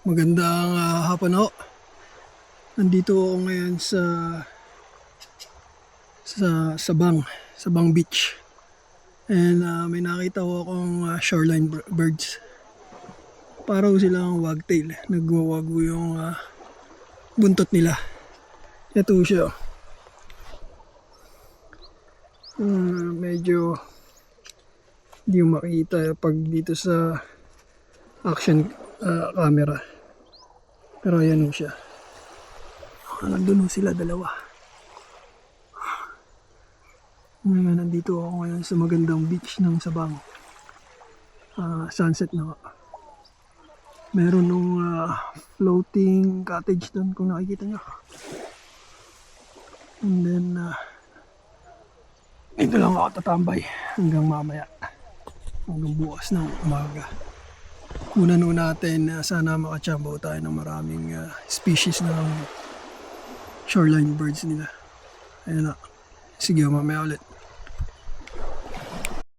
Magandang hapon ho. Nandito ako ngayon sa Sabang Beach. And may nakita ko akong shoreline birds. Paraw silang wagtail. Nagwawago yung buntot nila. Ito siya. Medyo hindi mo makita pag dito sa action camera. Pero ayan siya. Nandun sila dalawa. Nandito ako ngayon sa magandang beach ng Sabang. Sunset na. Meron nung floating cottage doon kung nakikita nyo. And then ito lang ako tatambay hanggang mamaya. Hanggang bukas ng umaga. Kunan natin sana makachambaw tayo ng maraming species ng shoreline birds nila. Ayun na. Sige, mamaya ulit.